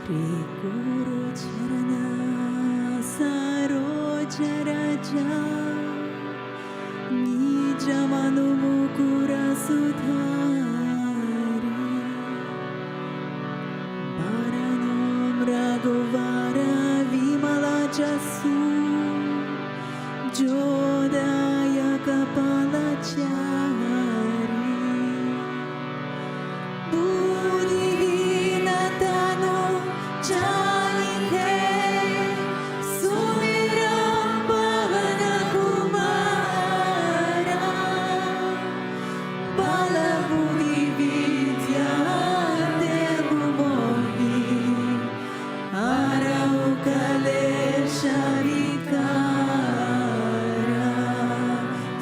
श्री गुरु चरणा सरोज राजा निज मनु मुकुर सुधारी वरनो रघुवर विमल जसु जोदायक फलचारी बुद्धिहीन तनु जानिके सुमिरन पवन कुमारा बल बुद्धि विद्या देहु मोहि हरहु कलेश विकारा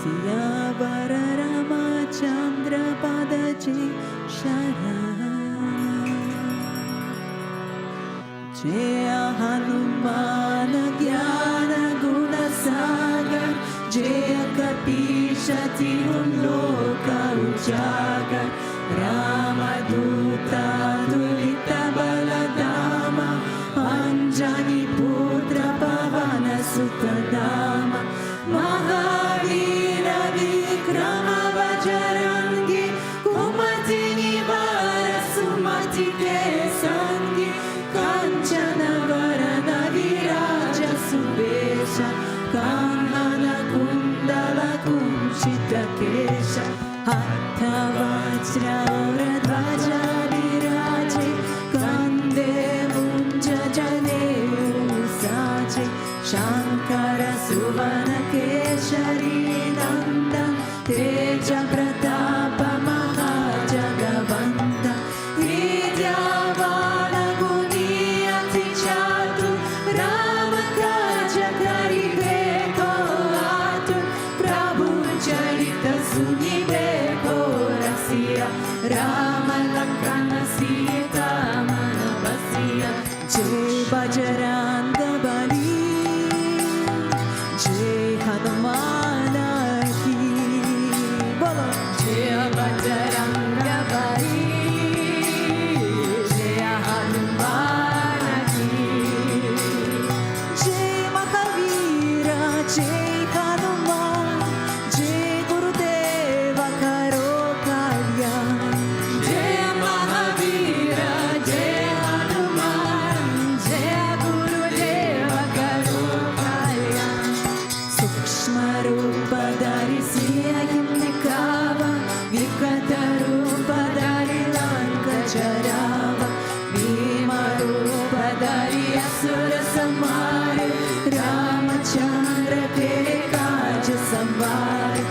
सियावर रामचंद्र पद जी शरण जय हनुमान ज्ञान गुण सागर जय कपीश तिहु लोक उजागर रामदूत दुलित बलधाम अंजनी पुत्र पवन सुत नाम महावीर विक्रम बजरंगी कुमति निवार सुमति के संगी कांचन वरन विराज सुवेश कानन कुंडल कुंचित केश हाथ वज्र ध्वजा विराजे कंदे मुंज जनेऊ साजे शंकर सुवन केशरी नंदन तेज प्रताप महाजगवंदन विद्यावान गुणी अति चातुर राम काज करिबे को आतुर प्रभु चरित सुनिबे को रसिया राम लखन सीता मन बसिया जय बजरंग बली जय हनुमान की बोलो जय बजरंग बली जय हनुमान की जय महावीर जय हनुमान जय गुरुदेव करो कल्याण जय महावीर जय हनुमान जय गुरुदेव करो कल्याण सूक्ष्म रूप धरिಸಿ अहिंकाव विकट रूप धरि लंक जराव भीम रूप धरि असुर संहारे रामचंद्र के काज संवारे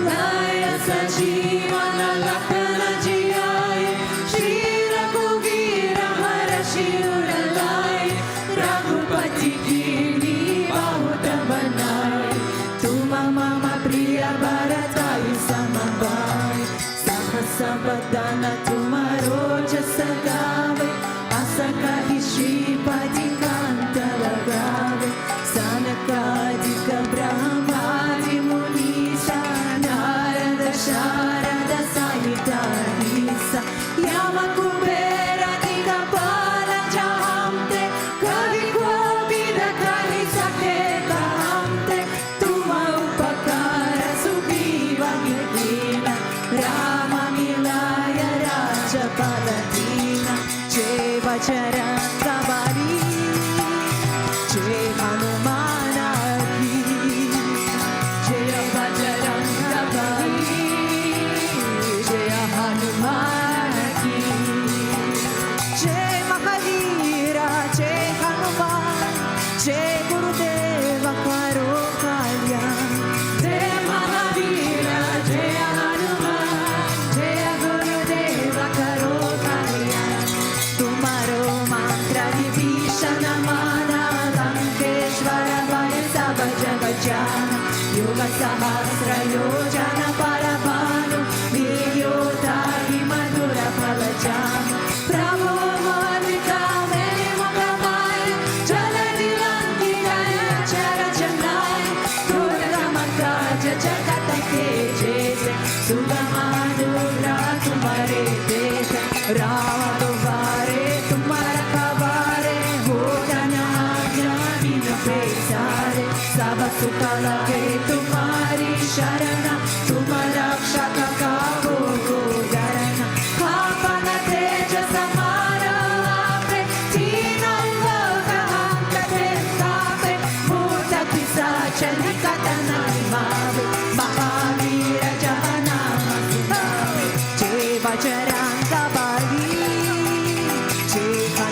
लाय सजीवन लखन जियाए श्री रघुवीर हर्षि उर लाए रघुपति कीन्ही बहुत बनाए तुम मम प्रिय भरताई समभाई सहस बदन तुम रोज सगावे अस कहि श्रीपति कांत लगावे सनकादिक ब्रह्मादि मुनीसा नारद शारद सहित अहिसा यम कुबेर दिगपाल जहांते कवि कोविद कहि सके कहांते तुम उपकार सुग्रीव दीना राम मिलाय राजपद दीना जय बजरंग बली जय हनुमान की जय बजरंग बली जय हनुमान की जय महावीर जय हनुमान जय गुरुदेव करो कल्याण जय महावीर जय हनुमान जय गुरुदेव करो कल्याण तुम्हारो मंत्र विभीषण माना लंकेश्वर वै सब जग जान युग सहस्र योजन पर भानु वीर्योदाहि मधुर फल जान प्रभु मोदिका मेरे मुख माय जल दिलंगी गया चर चंदाय दुर्गम काज जगत के जैसे सुगम अनुग्रह तुम्हारे देश राम तुम्हारे तुम्हारा कबारे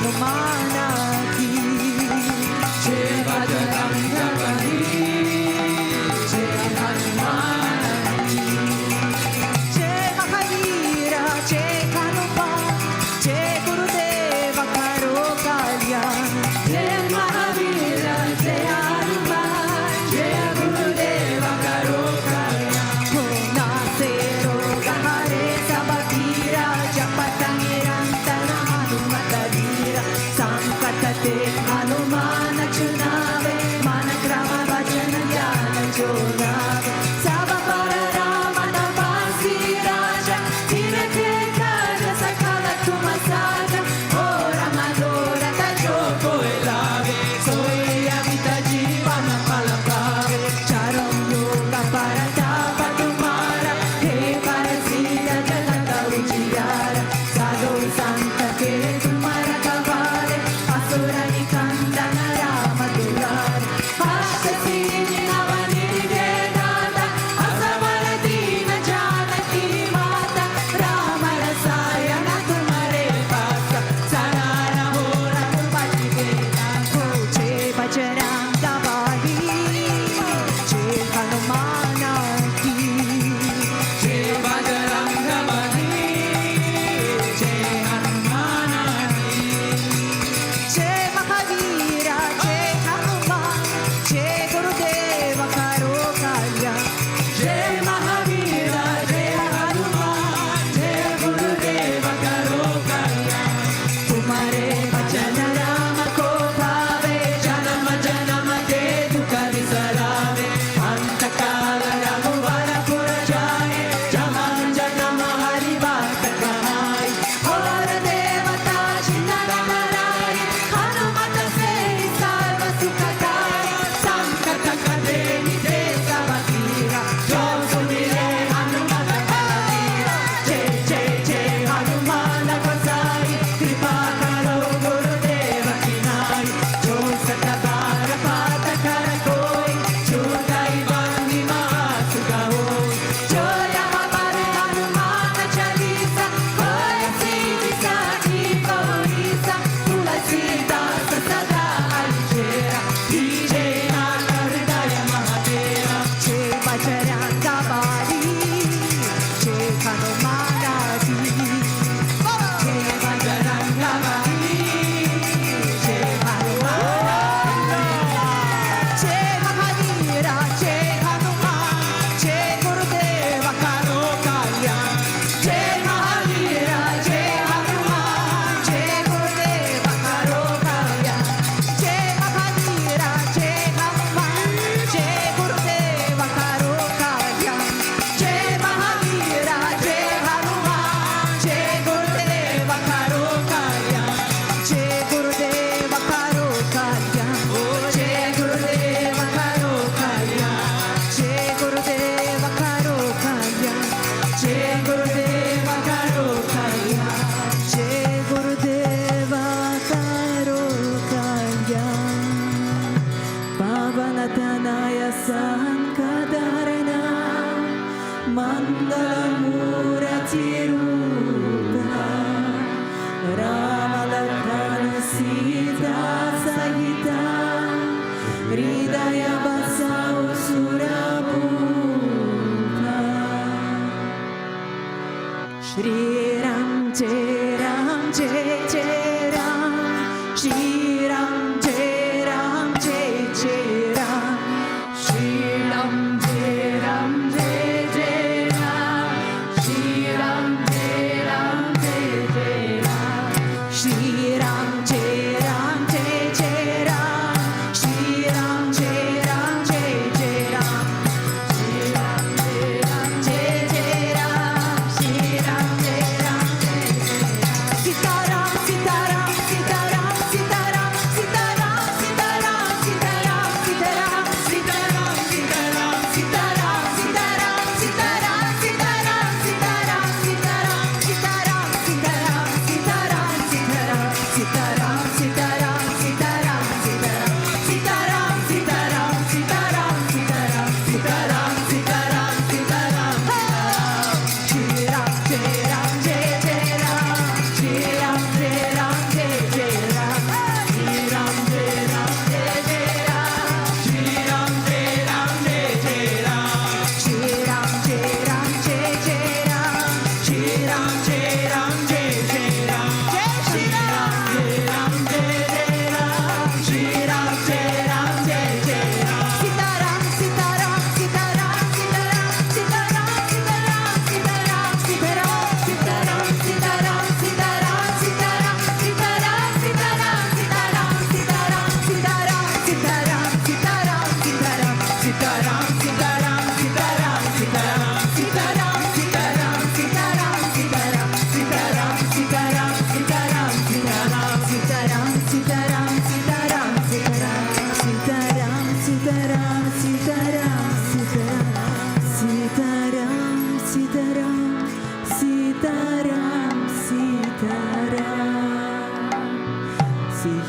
हनुमानाची जय बजरंग बली जय हनुमानाची जय महावीरा जय हनुमान जय गुरुदेव करो कल्याण जय महावीरा जय हनुमान जय गुरुदेव करो कल्याण हो नासे रोग हरे सब पीरा जपत निरंतर हनुमत वीरा संकट ते हनुमान चुनावे मन क्रम वचन ज्ञान जो लावे सब पर राम नवासी राजा तिनके काज सकल तुम साजा और मनोरथ जो कोई लावे सोई अमित जीवन फल पावे चारों लोक परताप तुम्हारा हे परसिद्ध जगत उजियारा साधु संत के तुम रखवारे असुर निकंदन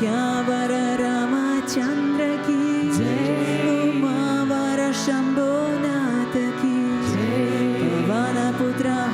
विद्यावर रामचंद्र की उमावर शंभुनाथ की पवन पुत्र